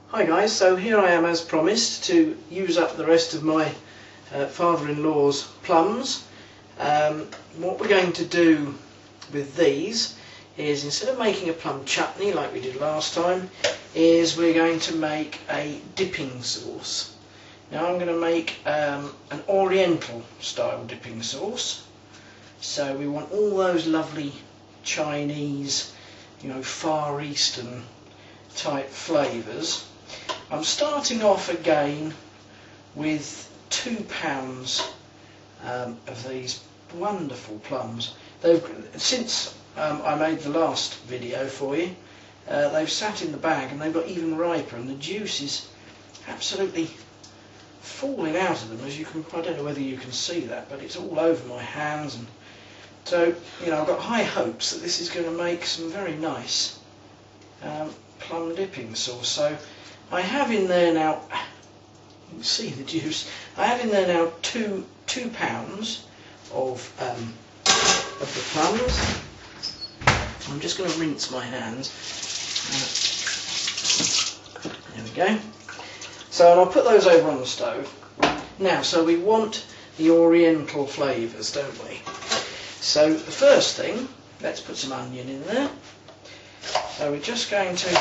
Hi guys, so here I am as promised to use up the rest of my father-in-law's plums. What we're going to do with these is, instead of making a plum chutney like we did last time, is we're going to make a dipping sauce. Now I'm going to make an Oriental style dipping sauce. So we want all those lovely Chinese, Far Eastern type flavours. I'm starting off again with 2 pounds of these wonderful plums. Since I made the last video for you, they've sat in the bag and they've got even riper, and the juice is absolutely falling out of them, as you can. I don't know whether you can see that, but it's all over my hands. And so, I've got high hopes that this is going to make some very nice plum dipping sauce. So I have in there now, you can see the juice, I have in there now two pounds of the plums. I'm just going to rinse my hands. There we go. So, and I'll put those over on the stove. Now, so we want the Oriental flavours, don't we? So the first thing, let's put some onion in there. So we're just going to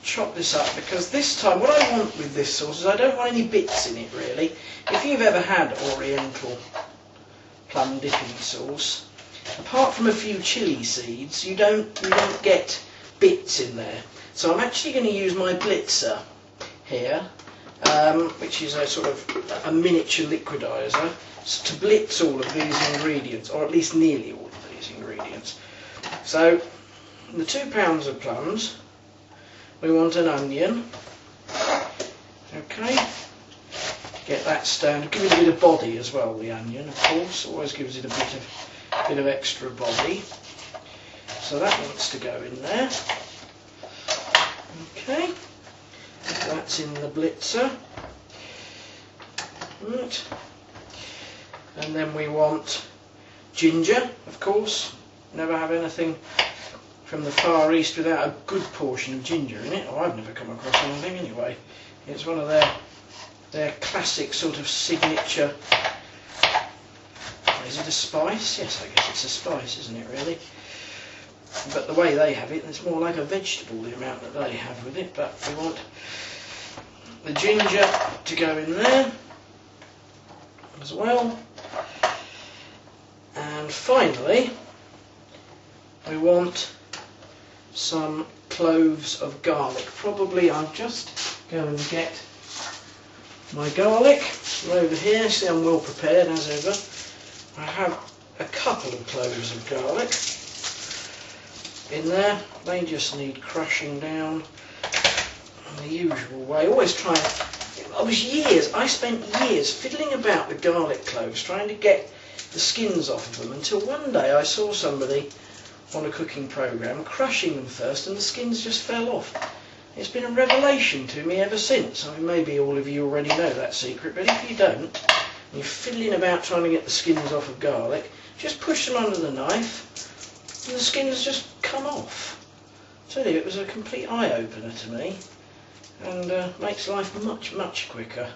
chop this up, because this time what I want with this sauce is I don't want any bits in it really. If you've ever had Oriental plum dipping sauce, apart from a few chilli seeds, you don't get bits in there. So I'm actually going to use my blitzer here, which is a sort of a miniature liquidizer, to blitz all of these ingredients, or at least nearly all of these ingredients. So the 2 pounds of plums, we want an onion. Okay, get that stoned. Give it a bit of body as well, the onion, of course, always gives it a bit of extra body. So that wants to go in there. Okay, that's in the blitzer. Right. And then we want ginger, of course. Never have anything from the Far East without a good portion of ginger in it. Or I've never come across anything anyway. It's one of their classic sort of signature. Is it a spice? Yes, I guess it's a spice, isn't it really? But the way they have it, it's more like a vegetable, the amount that they have with it. But we want the ginger to go in there as well. And finally, we want some cloves of garlic. Probably I'll just go and get my garlic from over here. See, I'm well prepared as ever. I have a couple of cloves of garlic in there. They just need crushing down in the usual way. Always try. I spent years fiddling about with garlic cloves, trying to get the skins off of them, until one day I saw somebody on a cooking programme crushing them first, and the skins just fell off. It's been a revelation to me ever since. I mean, maybe all of you already know that secret, but if you don't, and you're fiddling about trying to get the skins off of garlic, just push them under the knife and the skins just come off. I tell you, it was a complete eye-opener to me, and makes life much, much quicker.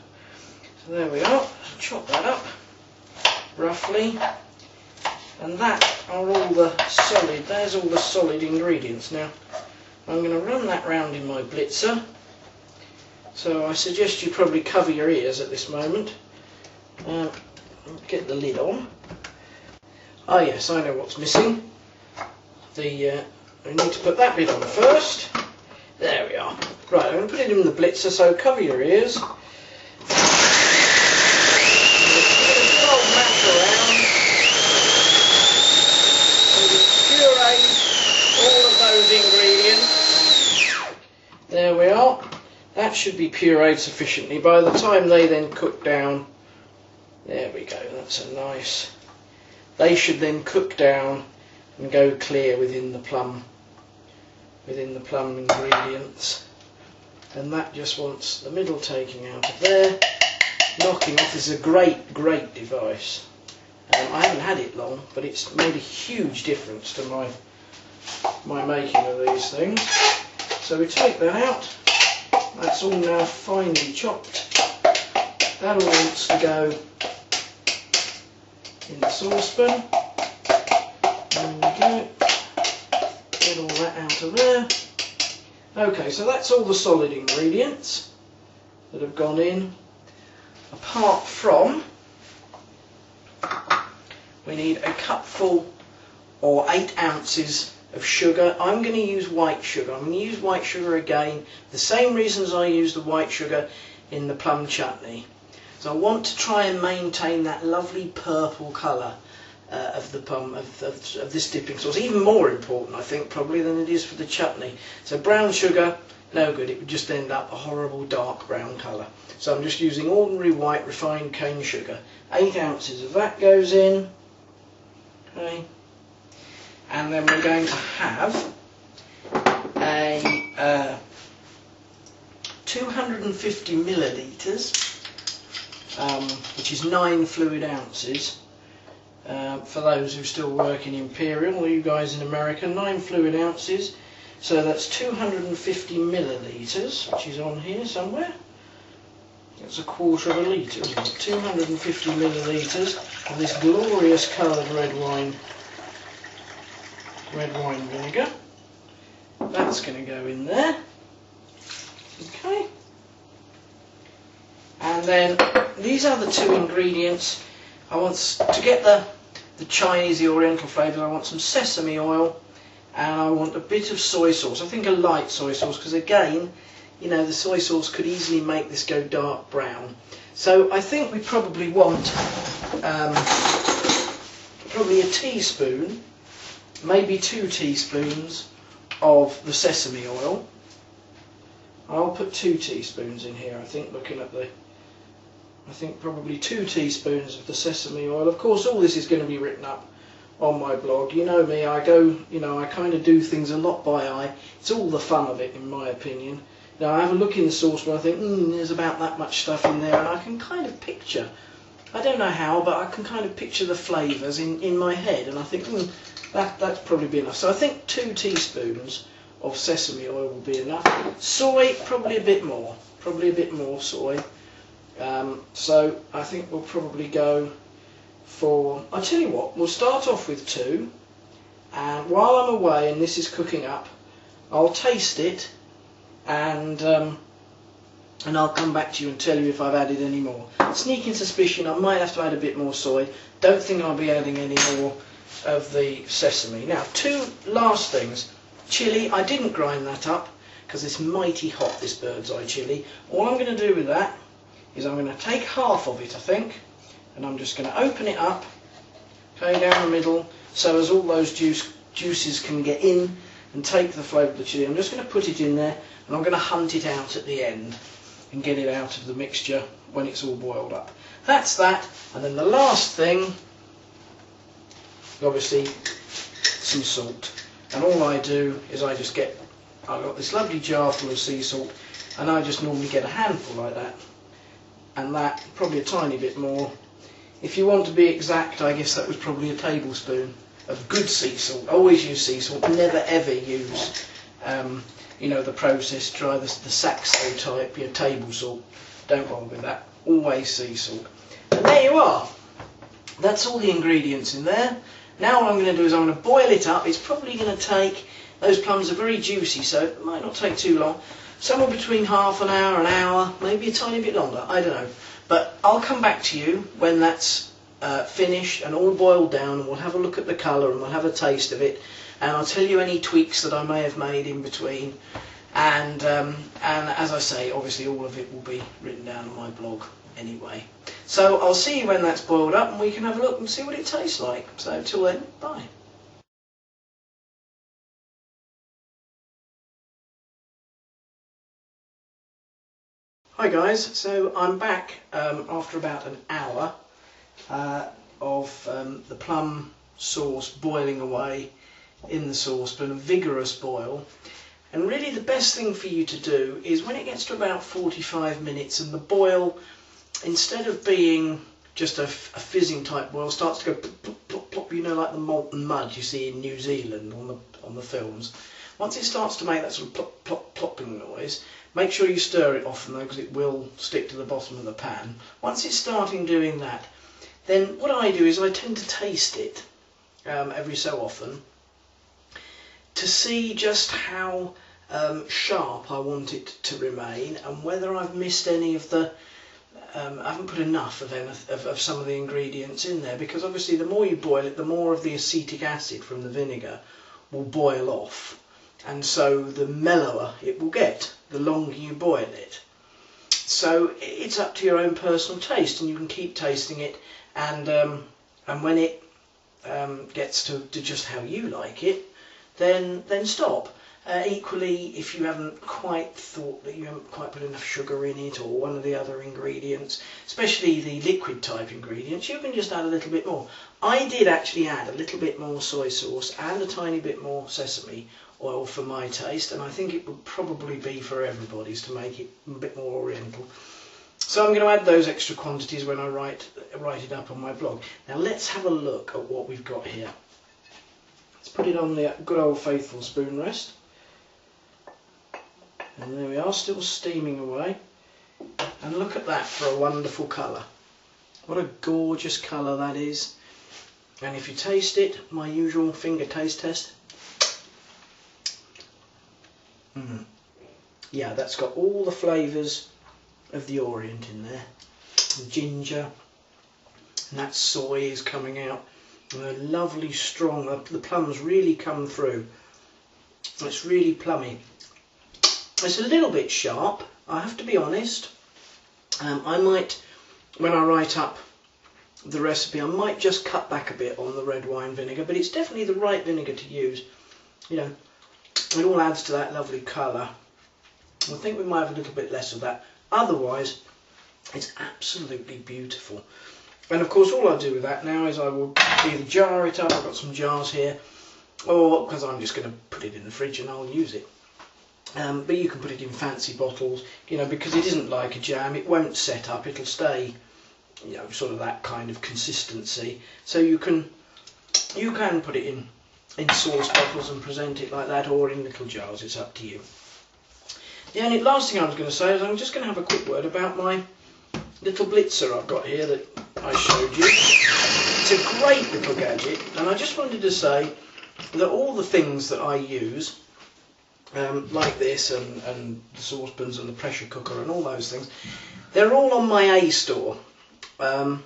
So there we are. Chop that up roughly, and there's all the solid ingredients. Now I'm going to run that round in my blitzer, so I suggest you probably cover your ears at this moment. Get the lid on. Ah yes, I know what's missing. We need to put that bit on first. There we are. Right, I'm going to put it in the blitzer, so cover your ears. There we are. That should be pureed sufficiently. By the time they then cook down, there we go, that's a nice. They should then cook down and go clear within the plum ingredients. And that just wants the middle taking out of there, knocking off. This is a great device. I haven't had it long, but it's made a huge difference to my making of these things. So we take that out. That that's all now finely chopped. That all wants to go in the saucepan. There we go. Get all that out of there. Okay, so that's all the solid ingredients that have gone in. Apart from, we need a cupful or 8 ounces of sugar. I'm going to use white sugar. I'm going to use white sugar again, the same reasons I use the white sugar in the plum chutney. So I want to try and maintain that lovely purple colour of the plum, of this dipping sauce. Even more important, I think, probably than it is for the chutney. So brown sugar, no good. It would just end up a horrible dark brown colour. So I'm just using ordinary white refined cane sugar. 8 ounces of that goes in. Okay. And then we're going to have a 250 millilitres, which is 9 fluid ounces. For those who still work in Imperial, or you guys in America, 9 fluid ounces. So that's 250 millilitres, which is on here somewhere. That's a quarter of a litre, isn't it? 250 millilitres of this glorious coloured red wine vinegar. That's going to go in there. Okay. And then these are the 2 ingredients. I want to get the Chinese, the Oriental flavours. I want some sesame oil, and I want a bit of soy sauce. I think a light soy sauce, because again, you know, the soy sauce could easily make this go dark brown. So I think we probably want probably a teaspoon, maybe 2 teaspoons of the sesame oil. I'll put 2 teaspoons in here, I think, looking at the... I think probably 2 teaspoons of the sesame oil. Of course, all this is going to be written up on my blog. You know me, I go, you know, I kind of do things a lot by eye. It's all the fun of it, in my opinion. Now, I have a look in the saucepan, I think, there's about that much stuff in there, and I can kind of picture, I don't know how, but I can kind of picture the flavours in my head, and I think, that's probably be enough. So I think 2 teaspoons of sesame oil will be enough. Soy, probably a bit more soy. So I think we'll probably go for, I'll tell you what, we'll start off with 2, and while I'm away and this is cooking up, I'll taste it, and I'll come back to you and tell you if I've added any more. Sneaking suspicion, I might have to add a bit more soy. Don't think I'll be adding any more of the sesame. Now, 2 last things. Chilli, I didn't grind that up because it's mighty hot, this bird's eye chilli. All I'm going to do with that is I'm going to take half of it, I think, and I'm just going to open it up, okay, down the middle, so as all those juices can get in and take the flavour of the chilli. I'm just going to put it in there, and I'm going to hunt it out at the end and get it out of the mixture when it's all boiled up. That's that. And then the last thing, obviously, some salt. And all I do is I've got this lovely jar full of sea salt, and I just normally get a handful like that, and that, probably a tiny bit more. If you want to be exact, I guess that was probably a tablespoon of good sea salt. Always use sea salt, never ever use you know, the processed dry, the Saxo type, your table salt. Don't bother with that. Always sea salt. And there you are. That's all the ingredients in there. Now what I'm going to do is I'm going to boil it up. It's probably going to take, those plums are very juicy, so it might not take too long. Somewhere between half an hour, maybe a tiny bit longer, I don't know. But I'll come back to you when that's finished and all boiled down, and we'll have a look at the colour and we'll have a taste of it, and I'll tell you any tweaks that I may have made in between, and as I say, obviously all of it will be written down on my blog anyway. So I'll see you when that's boiled up and we can have a look and see what it tastes like. So till then, bye. Hi guys, so I'm back after about an hour of the plum sauce boiling away in the saucepan, a vigorous boil. And really the best thing for you to do is when it gets to about 45 minutes and the boil, instead of being just a fizzing type boil, starts to go plop, plop, plop, you know, like the molten mud you see in New Zealand on the films. Once it starts to make that sort of plop, plop, plopping noise, make sure you stir it often though, because it will stick to the bottom of the pan. Once it's starting doing that, then what I do is I tend to taste it every so often to see just how sharp I want it to remain, and whether I've missed any of the I haven't put enough of some of the ingredients in there, because obviously the more you boil it, the more of the acetic acid from the vinegar will boil off, and so the mellower it will get the longer you boil it. So it's up to your own personal taste, and you can keep tasting it, and when it gets to just how you like it, then stop. Equally, if you haven't quite thought that you haven't quite put enough sugar in it, or one of the other ingredients, especially the liquid type ingredients, you can just add a little bit more. I did actually add a little bit more soy sauce and a tiny bit more sesame oil for my taste, and I think it would probably be for everybody's to make it a bit more oriental. So I'm going to add those extra quantities when I write it up on my blog. Now let's have a look at what we've got here. Let's put it on the good old faithful spoon rest. And there we are, still steaming away. And look at that for a wonderful colour. What a gorgeous colour that is. And if you taste it, my usual finger taste test. Yeah, that's got all the flavours of the Orient in there. The ginger, and that soy is coming out. And a lovely strong, the plums really come through. It's really plummy. It's a little bit sharp, I have to be honest. I might, when I write up the recipe, I might just cut back a bit on the red wine vinegar, but it's definitely the right vinegar to use. You know, it all adds to that lovely colour. I think we might have a little bit less of that. Otherwise, it's absolutely beautiful. And of course, all I'll do with that now is I will either jar it up, I've got some jars here, or because I'm just going to put it in the fridge and I'll use it. But you can put it in fancy bottles, you know, because it isn't like a jam, it won't set up, it'll stay, you know, sort of that kind of consistency. So you can put it in sauce bottles and present it like that, or in little jars, it's up to you. The only last thing I was going to say is I'm just going to have a quick word about my little blitzer I've got here that I showed you. It's a great little gadget, and I just wanted to say that all the things that I use, like this and the saucepans and the pressure cooker and all those things, they're all on my A store, on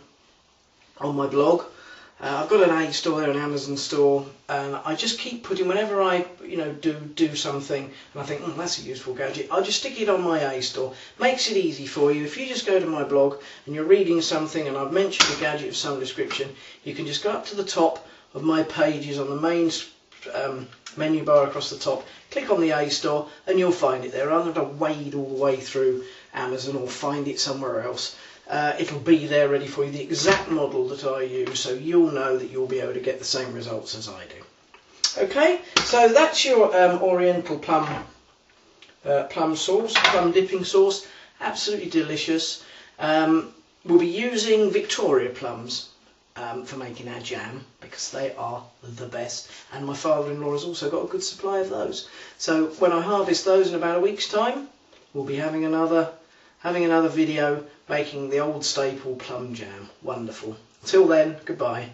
my blog. I've got an A store there, an Amazon store, and I just keep putting, whenever I do something and I think, that's a useful gadget, I'll just stick it on my A store. Makes it easy for you. If you just go to my blog and you're reading something and I've mentioned a gadget of some description, you can just go up to the top of my pages on the main menu bar across the top, click on the A store and you'll find it there. I don't have to wade all the way through Amazon or find it somewhere else. It'll be there ready for you, the exact model that I use, so you'll know that you'll be able to get the same results as I do. Okay, so that's your Oriental plum sauce, plum dipping sauce. Absolutely delicious. We'll be using Victoria plums for making our jam, because they are the best, and my father-in-law has also got a good supply of those. So when I harvest those in about a week's time, we'll be having another video making the old staple plum jam. Wonderful. Till then, goodbye.